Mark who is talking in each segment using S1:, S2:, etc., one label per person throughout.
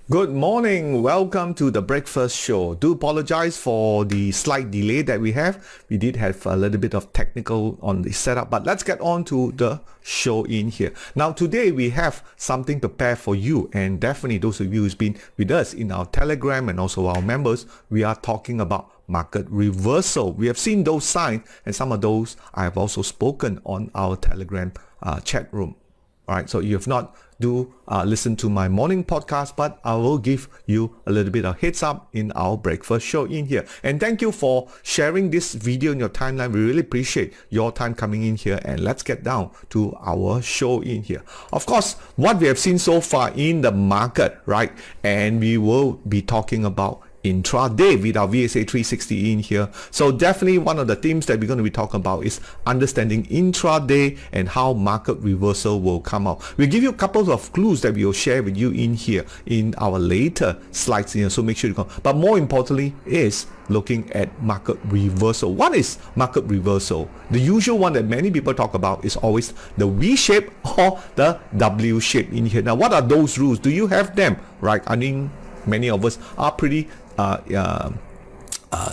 S1: Good morning. Welcome to the breakfast show. Do apologize for the slight delay that we have. We did have a little bit of technical on the setup, but let's get on to the show in here. Now, today we have something prepared for you, and definitely those of you who's been with us in our Telegram and also our members, we are talking about market reversal. We have seen those signs, and some of those I have also spoken on our Telegram chat room. All right, so you have not listen to my morning podcast, but I will give you a little bit of heads up in our breakfast show in here. And thank you for sharing this video in your timeline. We really appreciate your time coming in here, and let's get down to our show in here. Of course, what we have seen so far in the market, right? And we will be talking about intraday with our VSA 360 in here. So definitely one of the themes that we're going to be talking about is understanding intraday and how market reversal will come out. We'll give you a couple of clues that we will share with you in here in our later slides here. So make sure you come. But more importantly is looking at market reversal. What is market reversal? The usual one that many people talk about is always the V shape or the W shape in here. Now, what are those rules? Do you have them? Right? I mean, many of us are pretty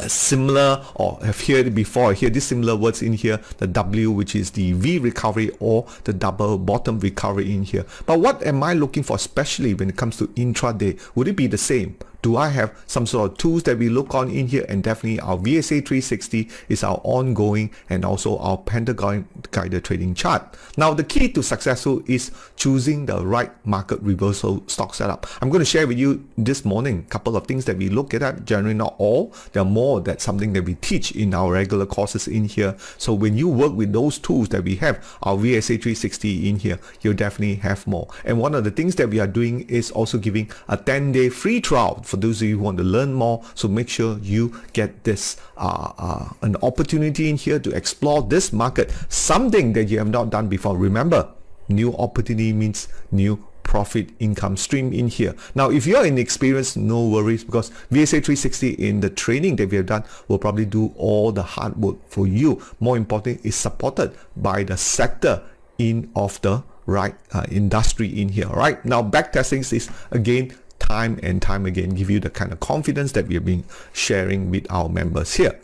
S1: similar or have heard it before. Hear these similar words in here, the W, which is the V recovery, or the double bottom recovery in here. But what am I looking for, especially when it comes to intraday? Would it be the same? Do I have some sort of tools that we look on in here? And definitely our VSA 360 is our ongoing and also our Pentagon Guider trading chart. Now, the key to successful is choosing the right market reversal stock setup. I'm going to share with you this morning a couple of things that we look at, generally not all. There are more. That's something that we teach in our regular courses in here. So when you work with those tools that we have, our VSA 360 in here, you'll definitely have more. And one of the things that we are doing is also giving a 10-day free trial for those of you who want to learn more. So make sure you get this an opportunity in here to explore this market, something that you have not done before. Remember, new opportunity means new profit income stream in here. Now, if you're inexperienced, no worries, because VSA 360 in the training that we have done will probably do all the hard work for you. More important, is supported by the sector in of the right industry in here. All right, now backtesting is again time and time again give you the kind of confidence that we have been sharing with our members here.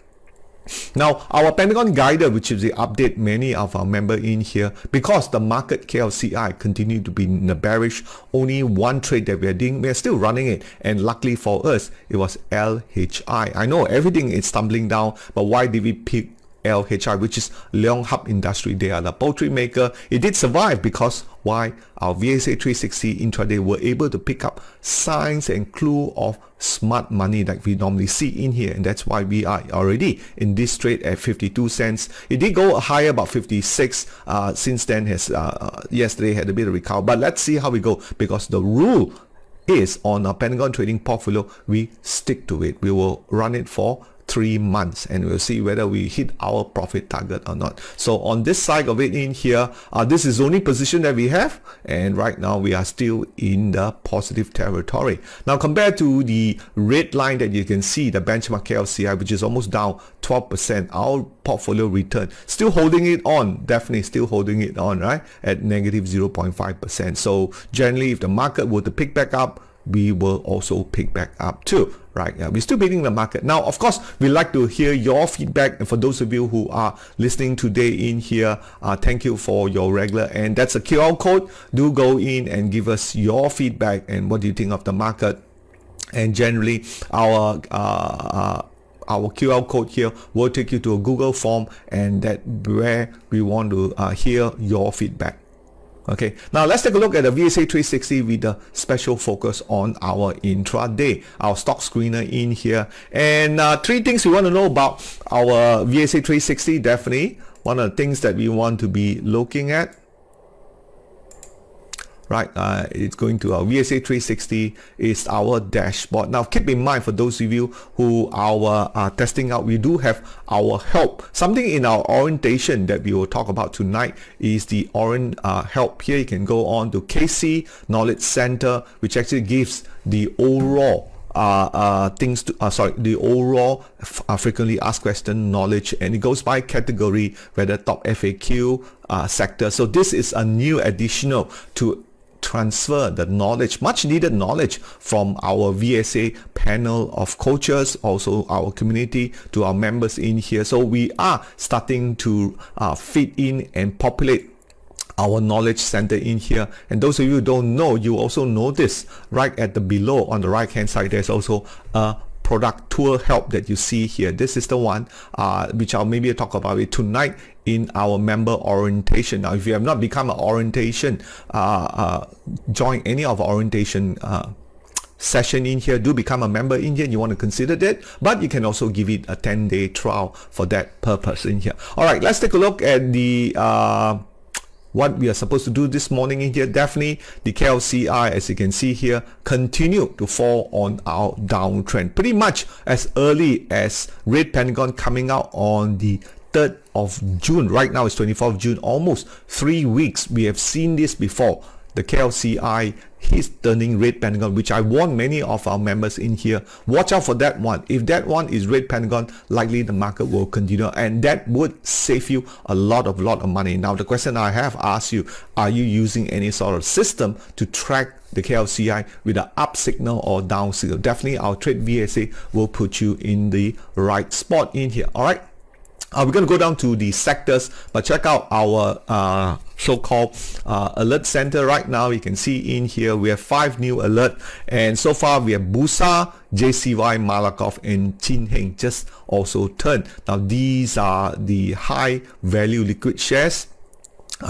S1: Now, our Pentagon Guider, which is the update many of our members in here, because the market KLCI continue to be in the bearish, only one trade that we are doing, we are still running it, and luckily for us, it was LHI. I know everything is tumbling down, but why did we pick LHI, which is Leong Hub Industry? They are the poultry maker. It did survive because why? Our VSA 360 intraday were able to pick up signs and clue of smart money like we normally see in here, and that's why we are already in this trade at 52 cents. It did go higher, about 56. Since then, has yesterday had a bit of recovery. But let's see how we go, because the rule is on our Pentagon trading portfolio, we stick to it. We will run it for 3 months, and we'll see whether we hit our profit target or not. So on this side of it in here, this is the only position that we have, and right now we are still in the positive territory. Now, compared to the red line that you can see, the benchmark KLCI, which is almost down 12%, our portfolio return still holding it on, definitely still holding it on, right, at negative 0.5%. So generally, if the market were to pick back up, we will also pick back up too, right? Yeah, we're still beating the market. Now, of course, we like to hear your feedback, and for those of you who are listening today in here, thank you for your regular, and that's a QR code. Do go in and give us your feedback and what do you think of the market. And generally, our QR code here will take you to a Google form, and that where we want to hear your feedback. Okay, now let's take a look at the VSA 360 with a special focus on our intraday, our stock screener in here. And 3 things we want to know about our VSA 360. Definitely one of the things that we want to be looking at, right? It's going to our VSA 360 is our dashboard. Now, keep in mind, for those of you who are testing out, we do have our help. Something in our orientation that we will talk about tonight is the help. Here you can go on to KC Knowledge Center, which actually gives the overall the overall frequently asked question knowledge, and it goes by category, whether top FAQ sector. So this is a new additional to transfer the knowledge, much needed knowledge from our VSA panel of coaches, also our community, to our members in here. So we are starting to fit in and populate our knowledge center in here. And those of you who don't know, you also notice right at the below on the right hand side, there's also a product tour help that you see here. This is the one which I'll maybe talk about it tonight in our member orientation. Now, if you have not become an orientation, join any of our orientation session in here, do become a member in here. You want to consider that, but you can also give it a 10-day trial for that purpose in here. All right, let's take a look at the what we are supposed to do this morning in here. Definitely the KLCI, as you can see here, continue to fall on our downtrend pretty much as early as Red Pentagon coming out on the 3rd of June. Right now it's 24th of June, almost 3 weeks. We have seen this before. The KLCI is turning Red Pentagon, which I warn many of our members in here. Watch out for that one. If that one is Red Pentagon, likely the market will continue, and that would save you a lot of money. Now, the question I have asked you, are you using any sort of system to track the KLCI with an up signal or down signal? Definitely our TradeVSA will put you in the right spot in here. All right. We're going to go down to the sectors, but check out our so-called alert center right now. You can see in here we have 5 new alert, and so far we have Bursa, JCY, Malakoff, and Chin Heng just also turned. Now these are the high value liquid shares.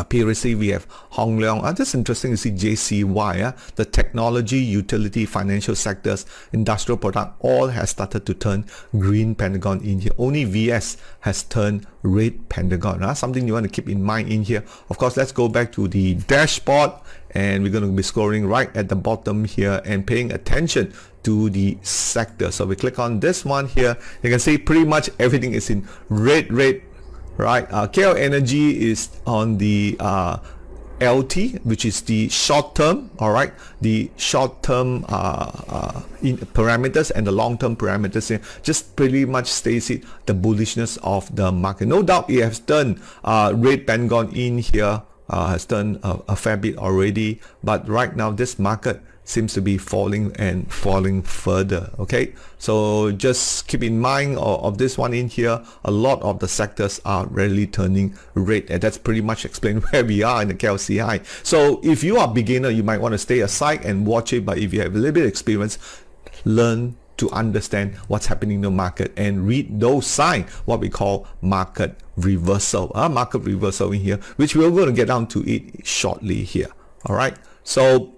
S1: Previously we have Hong Leong. Just interesting to see JCY, the technology, utility, financial sectors, industrial product, all has started to turn green Pentagon in here. Only VS has turned red Pentagon. Something you want to keep in mind in here. Of course, let's go back to the dashboard, and we're going to be scoring right at the bottom here and paying attention to the sector. So we click on this one here. You can see pretty much everything is in red. Right, KL Energy is on the LT, which is the short term. All right, the short term in parameters and the long term parameters here just pretty much states it the bullishness of the market. No doubt it has done red Pentagon in here, has done a fair bit already, but right now this market seems to be falling and falling further. Okay, so just keep in mind of this one in here. A lot of the sectors are really turning red, and that's pretty much explain where we are in the KLCI. So if you are a beginner, you might want to stay aside and watch it, but if you have a little bit of experience, learn to understand what's happening in the market and read those signs, what we call market reversal. Market reversal in here, which we're going to get down to it shortly here. All right, so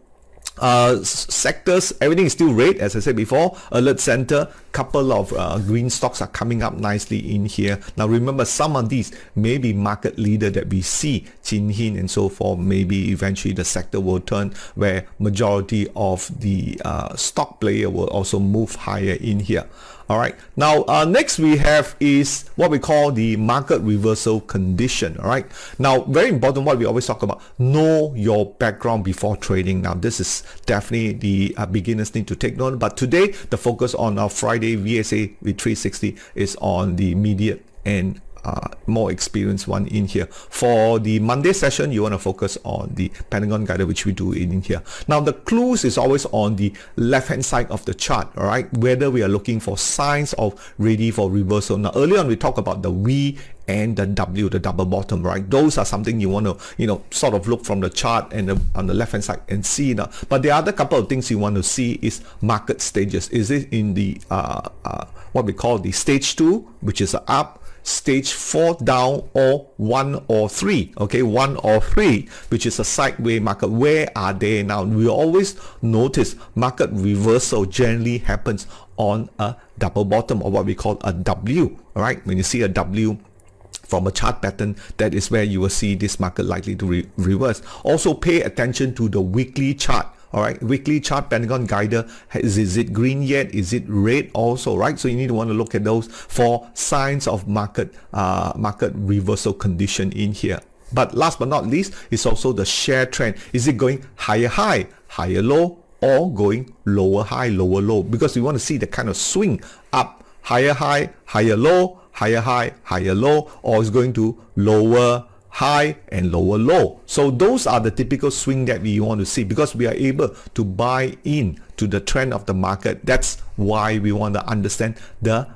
S1: sectors, everything is still red, as I said before. Alert center, couple of green stocks are coming up nicely in here. Now remember, some of these may be market leader that we see, Chin Hin and so forth. Maybe eventually the sector will turn where majority of the stock player will also move higher in here. All right, now next we have is what we call the market reversal condition. All right, now very important, what we always talk about, know your background before trading. Now this is definitely the beginners need to take note, but today the focus on our Friday VSA with 360 is on the immediate and more experienced one in here. For the Monday session, you want to focus on the Pentagon Guider, which we do in here. Now the clues is always on the left hand side of the chart. All right, whether we are looking for signs of ready for reversal. Now earlier on we talked about the V and the W, the double bottom, right? Those are something you want to sort of look from the chart and on the left hand side and see now. But the other couple of things you want to see is market stages. Is it in the what we call the stage 2, which is up, stage 4 down, or 1 or 3? Okay, 1 or 3, which is a sideways market. Where are they now? We always notice market reversal generally happens on a double bottom, or what we call a W. All right, when you see a W from a chart pattern, that is where you will see this market likely to reverse. Also pay attention to the weekly chart. All right, weekly chart, Pentagon Guider, is it green yet? Is it red also, right? So you need to want to look at those for signs of market reversal condition in here. But last but not least is also the share trend. Is it going higher high, higher low, or going lower high, lower low? Because we want to see the kind of swing up, higher high, higher low, higher high, higher low, or is going to lower high and lower low. So those are the typical swing that we want to see, because we are able to buy in to the trend of the market. That's why we want to understand the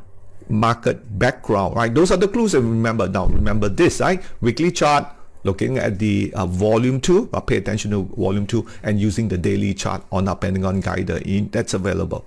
S1: market background, right? Those are the clues that we remember. Now remember this, right? Weekly chart, looking at the volume 2, pay attention to volume 2, and using the daily chart on our Pentagon Guider that's available.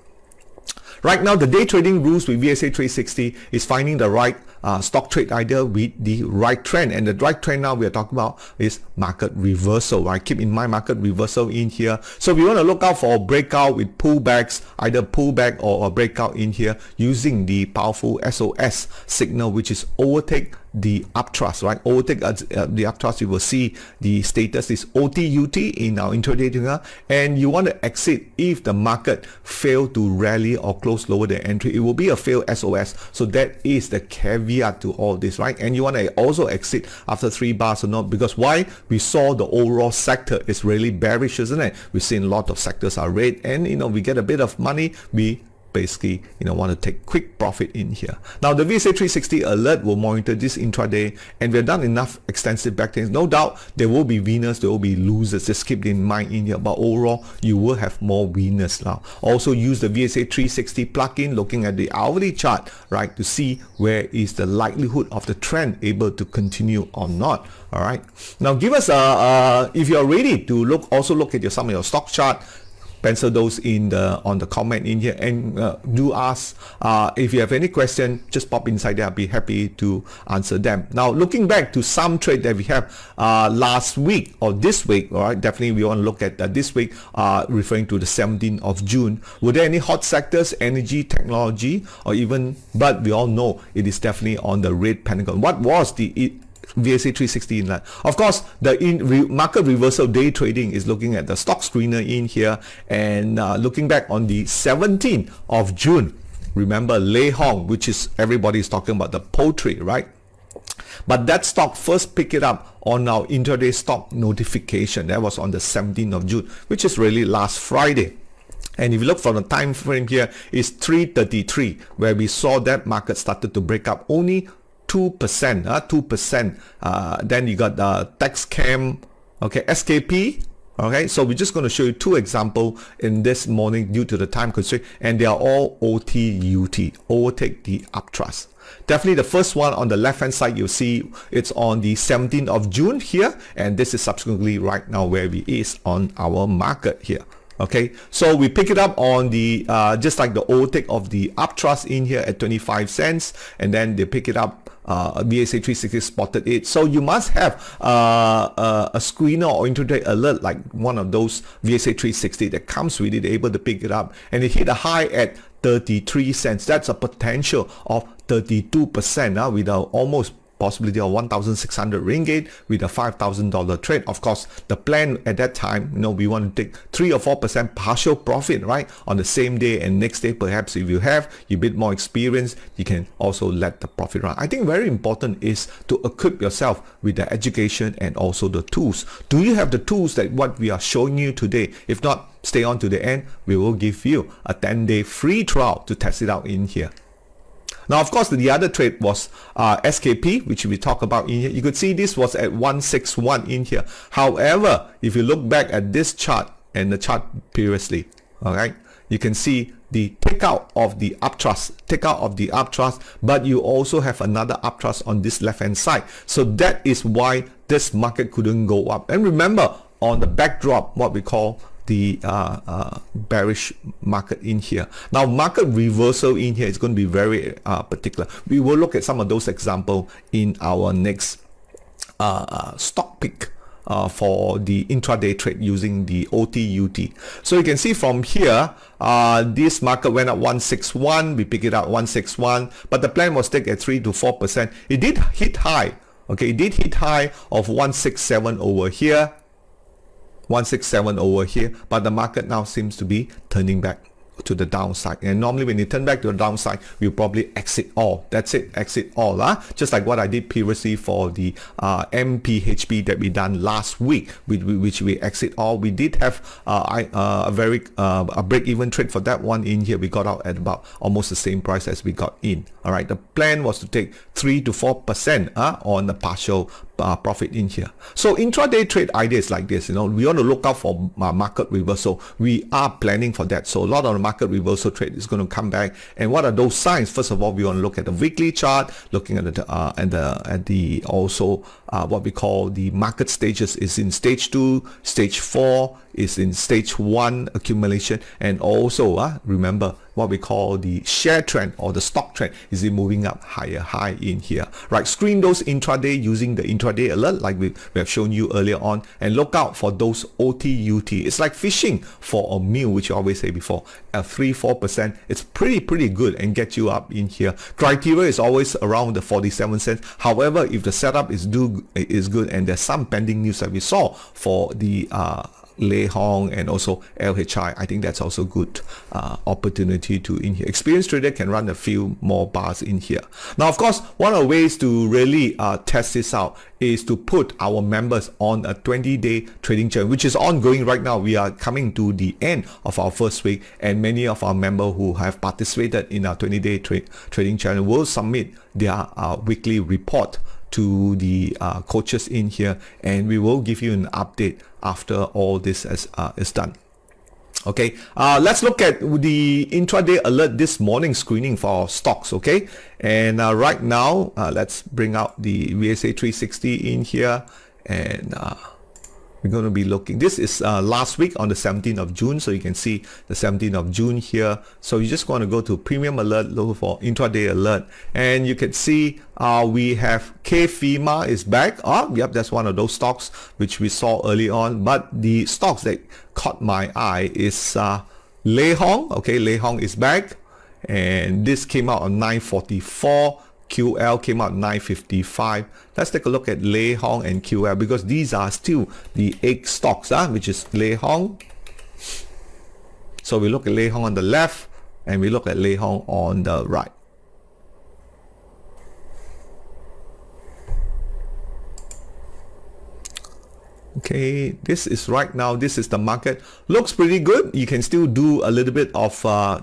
S1: Right now, the day trading rules with VSA 360 is finding the right stock trade idea with the right trend. And the right trend now we are talking about is market reversal, right? Keep in mind market reversal in here. So we want to look out for a breakout with pullbacks, either pullback or a breakout in here using the powerful SOS signal, which is overtake the upthrust, right? Overtake the upthrust. You will see the status is OTUT in our intraday trigger, and you want to exit if the market fail to rally or close lower the entry. It will be a fail SOS. So that is the caveat to all this, right? And you want to also exit after 3 bars or not, because why? We saw the overall sector is really bearish, isn't it? We've seen a lot of sectors are red, and we get a bit of money. We basically want to take quick profit in here. Now the VSA 360 alert will monitor this intraday, and we've done enough extensive backtest. No doubt there will be winners, there will be losers. Just keep in mind in here, but overall you will have more winners. Now also use the VSA 360 plugin, looking at the hourly chart, right, to see where is the likelihood of the trend able to continue or not. All right, now give us if you're ready to look at some of your stock chart, pencil those in on the comment in here, and do ask if you have any question, just pop inside there. I'll be happy to answer them. Now looking back to some trade that we have last week or this week, all right, definitely we want to look at this week, referring to the 17th of June. Were there any hot sectors, energy, technology, or even, but we all know it is definitely on the red Pentagon. What was the VSA 360 inlet? Of course, the market reversal day trading is looking at the stock screener in here, and looking back on the 17th of June, remember Lei Hong, which is everybody is talking about the poultry, right? But that stock first picked it up on our intraday stock notification. That was on the 17th of June, which is really last Friday. And if you look from the time frame here, it's 3:33, where we saw that market started to break up only 2%, 2%. Then you got the TechCam, okay, SKP. Okay, so we're just going to show you 2 examples in this morning due to the time constraint, and they are all OTUT, overtake the upthrust. Definitely the first one on the left hand side, you'll see it's on the 17th of June here, and this is subsequently right now where we is on our market here. Okay, so we pick it up on the just like the overtake of the upthrust in here at 25 cents, and then they pick it up. VSA 360 spotted it. So you must have a screener or intraday alert, like one of those VSA 360 that comes with it, able to pick it up, and it hit a high at 33 cents. That's a potential of 32% with almost possibility of 1,600 ringgit with a $5,000 trade. Of course, the plan at that time, we want to take 3 or 4% partial profit, right, on the same day, and next day perhaps if you have a bit more experience, you can also let the profit run. I think very important is to equip yourself with the education and also the tools. Do you have the tools that what we are showing you today? If not, stay on to the end. We will give you a 10-day free trial to test it out in here. Now, of course, the other trade was SKP, which we talk about in here. You could see this was at 161 in here. However, if you look back at this chart and the chart previously, all right, you can see the takeout of the upthrust, but you also have another upthrust on this left-hand side. So that is why this market couldn't go up. And remember, on the backdrop, what we call the bearish market in here. Now market reversal in here is going to be very particular. We will look at some of those examples in our next stock pick for the intraday trade using the OTUT. So you can see from here, this market went up 161, we pick it up 161, but the plan was take at 3 to 4%. It did hit high, okay, it did hit high of 167 over here, 167 over here, but the market now seems to be turning back to the downside. And normally when you turn back to the downside, you probably exit all. That's it, exit all. Just like what I did previously for the MPHP that we done last week, which we exit all. We did have a break-even trade for that one in here. We got out at about almost the same price as we got in. All right, the plan was to take 3 to 4% on the partial profit in here. So intraday trade idea is like this, we want to look out for market reversal. We are planning for that. So a lot of the market reversal trade is going to come back. And what are those signs? First of all, we want to look at the weekly chart, looking at the also what we call the market stages is in stage 2, stage 4 is in stage 1 accumulation, and also remember what we call the share trend or the stock trend. Is it moving up higher high in here, right? Screen those intraday using the intraday alert like we have shown you earlier on, and look out for those OTUT. It's like fishing for a meal, which I always say before. At 3-4%, it's pretty good and get you up in here. Criteria is always around the 47 cents. However, if the setup is good and there's some pending news that we saw for the Lei Hong and also LHI, I think that's also good opportunity to in here. Experienced trader can run a few more bars in here. Now, of course, one of the ways to really test this out is to put our members on a 20-day trading challenge, which is ongoing right now. We are coming to the end of our first week, and many of our members who have participated in our 20-day trading challenge will submit their weekly report to the coaches in here, and we will give you an update after all this is done. Okay, let's look at the intraday alert this morning screening for our stocks. Okay, and right now let's bring out the VSA 360 in here, and we're going to be looking. This is last week on the 17th of June, so you can see the 17th of June here. So you just want to go to premium alert, look for intraday alert, and you can see we have KFIMA is back. Yep, that's one of those stocks which we saw early on. But the stocks that caught my eye is Lei Hong. Okay, Lei Hong is back, and this came out on 944. QL came out 955. Let's take a look at Lei Hong and QL, because these are still the egg stocks, which is Lei Hong. So we look at Lei Hong on the left, and we look at Lei Hong on the right. Okay, this is right now, this is the market. Looks pretty good. You can still do a little bit of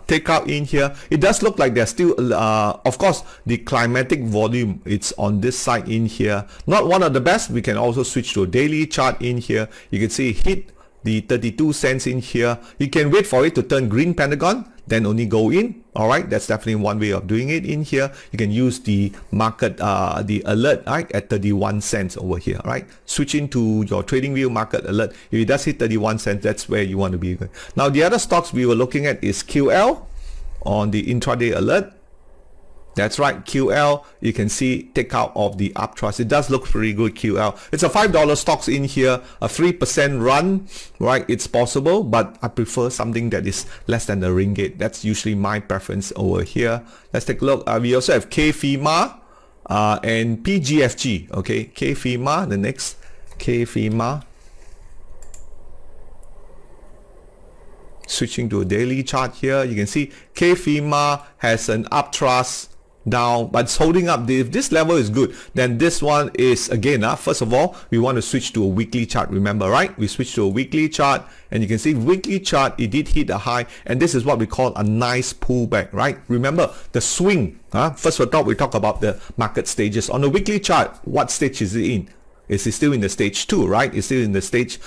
S1: takeout in here. It does look like there's still, of course, the climatic volume, it's on this side in here. Not one of the best. We can also switch to a daily chart in here. You can see hit the 32 cents in here. You can wait for it to turn green Pentagon, then only go in. All right, that's definitely one way of doing it in here. You can use the market, the alert, right, at 31 cents over here, right? Switching to your trading view market alert. If it does hit 31 cents, that's where you want to be. Now, the other stocks we were looking at is QL on the intraday alert. That's right, QL, you can see take out of the uptrust. It does look pretty good, QL. It's a $5 stocks in here, a 3% run, right? It's possible, but I prefer something that is less than the ringgit. That's usually my preference over here. Let's take a look. We also have KFIMA and PGFG. Okay, KFIMA, the next KFIMA. Switching to a daily chart here, you can see KFIMA has an uptrust down, but it's holding up. If this level is good, then this one is again, first of all, we want to switch to a weekly chart. Remember, right? We switch to a weekly chart, and you can see weekly chart, it did hit a high, and this is what we call a nice pullback, right? Remember the swing. First of all, we talk about the market stages. On the weekly chart, what stage is it in? It's still in the stage 2, right? It's still in the stage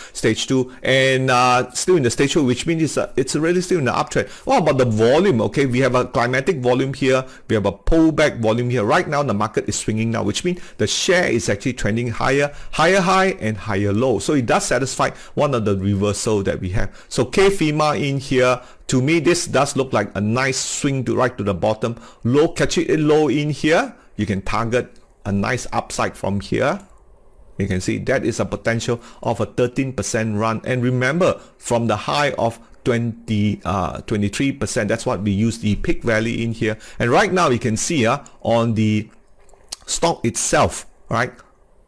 S1: 2, and still in the stage 2, which means it's really still in the uptrend. What about the volume? Okay, we have a climatic volume here. We have a pullback volume here. Right now, the market is swinging now, which means the share is actually trending higher high and higher low. So it does satisfy one of the reversal that we have. So KFIMA in here, to me, this does look like a nice swing to right to the bottom. Low, catch it low in here. You can target a nice upside from here. You can see that is a potential of a 13% run. And remember, from the high of 23%, that's what we use the peak value in here. And right now you can see on the stock itself, right,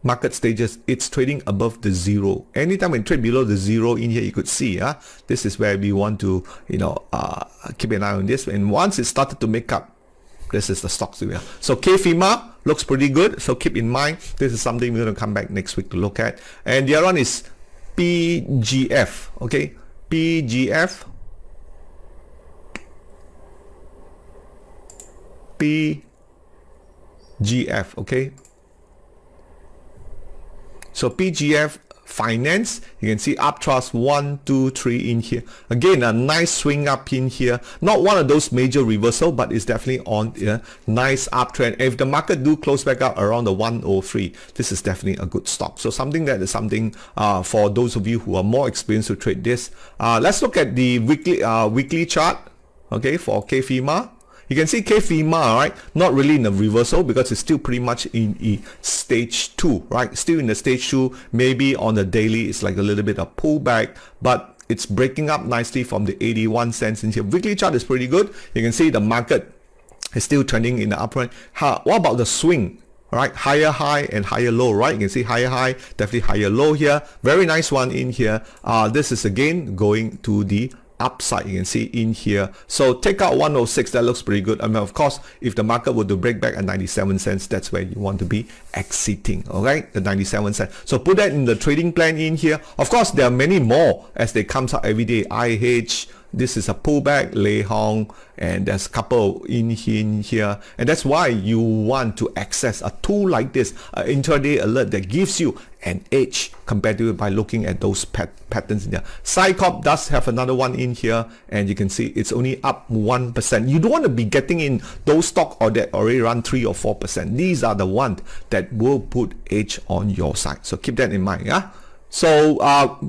S1: market stages, it's trading above the zero. Anytime we trade below the zero in here, you could see this is where we want to keep an eye on this. And once it started to make up, this is the stocks we have. So KFIMA looks pretty good. So keep in mind, this is something we're going to come back next week to look at. And the other one is PGF. Okay, PGF. PGF. Okay. So PGF Finance, you can see uptrust 1, 2, 3 in here. Again, a nice swing up in here. Not one of those major reversal, but it's definitely on a nice uptrend. If the market do close back up around the 103, this is definitely a good stock. So something that is something for those of you who are more experienced to trade this. Let's look at the weekly chart. Okay, for KFIMA. You can see KFIMA, right? Not really in a reversal because it's still pretty much in a stage 2, right? Still in the stage 2. Maybe on the daily, it's like a little bit of pullback, but it's breaking up nicely from the 81 cents in here. Weekly chart is pretty good. You can see the market is still trending in the uptrend. What about the swing? Right, higher high and higher low, right? You can see higher high, definitely higher low here. Very nice one in here. This is again going to the upside, you can see in here. So take out 106, that looks pretty good. I mean, of course, if the market were to break back at 97 cents, that's where you want to be exiting, okay? The 97 cents. So put that in the trading plan in here. Of course, there are many more as they comes out every day. IH, this is a pullback, Lei Hong, and there's a couple in here, and that's why you want to access a tool like this, an intraday alert that gives you an edge compared to by looking at those patterns in there. Psycorp does have another one in here, and you can see it's only up 1%. You don't want to be getting in those stock or that already run 3 or 4%. These are the ones that will put edge on your side. So keep that in mind, yeah. So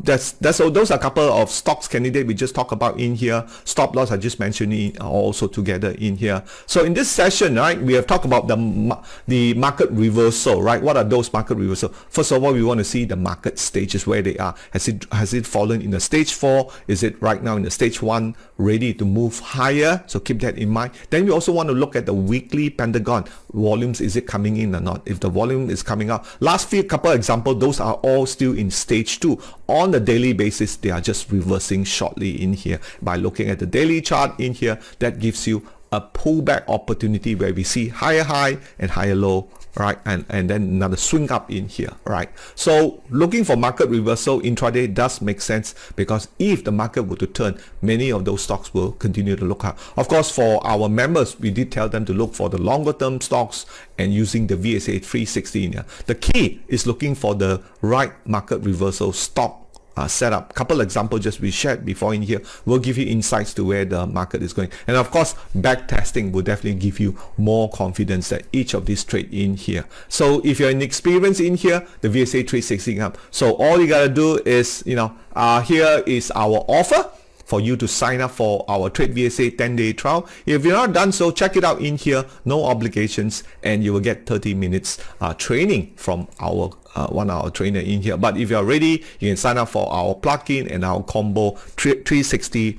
S1: those are a couple of stocks candidate we just talked about in here. Stop loss I just mentioned are also together in here. So in this session, right, we have talked about the market reversal, right? What are those market reversal? First of all, we want to see the market stages where they are. Has it fallen in the stage 4? Is it right now in the stage 1, ready to move higher? So keep that in mind. Then we also want to look at the weekly Pentagon volumes. Is it coming in or not? If the volume is coming out, last few couple examples, those are all still in stage 2. On the daily basis, they are just reversing shortly in here. By looking at the daily chart in here, that gives you a pullback opportunity where we see higher high and higher low, right? And then another swing up in here, right? So looking for market reversal intraday does make sense, because if the market were to turn, many of those stocks will continue to look up. Of course, for our members, we did tell them to look for the longer term stocks and using the VSA 360 in here. The key is looking for the right market reversal stock setup. Couple examples just we shared before in here will give you insights to where the market is going, and of course back testing will definitely give you more confidence that each of these trade in here. So if you're inexperienced in here, the VSA 360 up. So all you gotta do is, here is our offer for you to sign up for our TradeVSA 10-day trial. If you're not done so, check it out in here, no obligations, and you will get 30 minutes training from our 1-hour trainer in here. But if you're ready, you can sign up for our plugin and our combo 360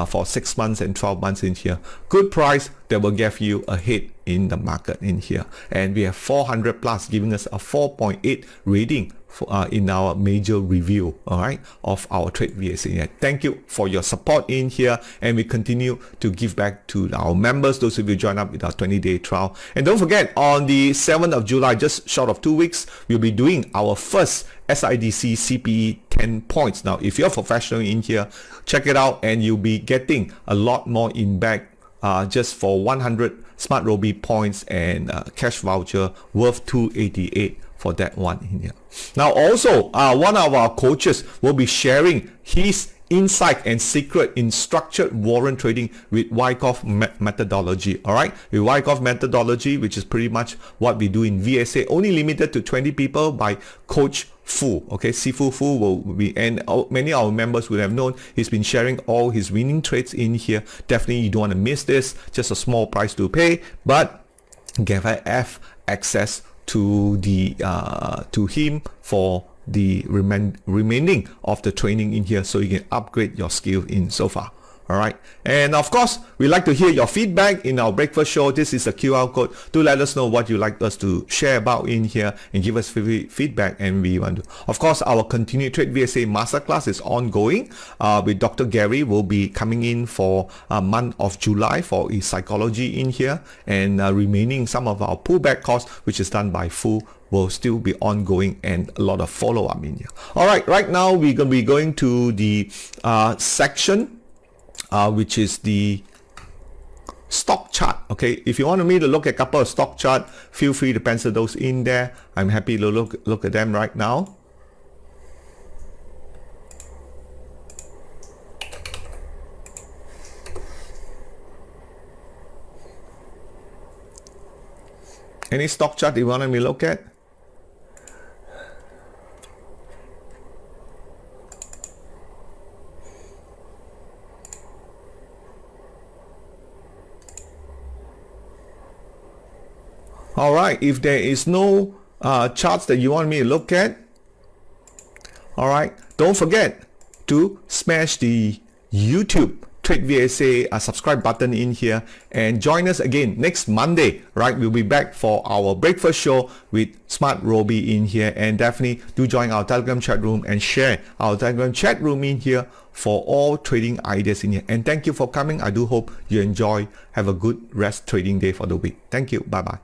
S1: for 6 months and 12 months in here. Good price that will give you a hit in the market in here. And we have 400 plus giving us a 4.8 rating in our major review, all right, of our TradeVSA. Thank you for your support in here, and we continue to give back to our members, those of you join up with our 20-day trial. And don't forget, on the 7th of July, just short of 2 weeks, we'll be doing our first SIDC CPE 10 points. Now, if you're professional in here, check it out, and you'll be getting a lot more in back just for 100 SMARTRobie points and cash voucher worth 288 for that one in here. Now also, one of our coaches will be sharing his insight and secret in structured warrant trading with Wyckoff methodology. All right, with Wyckoff methodology, which is pretty much what we do in VSA, only limited to 20 people by Coach Fu. Okay, Sifu Fu will be, and many of our members would have known he's been sharing all his winning trades in here. Definitely you don't want to miss this. Just a small price to pay, but have access to the to him for the remaining of the training in here, so you can upgrade your skill in so far. All right, and of course we like to hear your feedback in our breakfast show. This is a QR code to let us know what you like us to share about in here and give us feedback. And we want to, of course, our continued TradeVSA masterclass is ongoing with Dr. Gary. Will be coming in for a month of July for his psychology in here, and remaining some of our pullback course, which is done by Fu, will still be ongoing, and a lot of follow-up in here. All right, right now we're going to be going to the section which is the stock chart. Okay, if you want me to look at a couple of stock chart, feel free to pencil those in there. I'm happy to look at them right now. Any stock chart you want me to look at? Alright, if there is no charts that you want me to look at, alright, don't forget to smash the YouTube TradeVSA subscribe button in here and join us again next Monday, right? We'll be back for our breakfast show with SMARTRobie in here, and definitely do join our Telegram chat room and share our Telegram chat room in here for all trading ideas in here. And thank you for coming. I do hope you enjoy. Have a good rest trading day for the week. Thank you. Bye bye.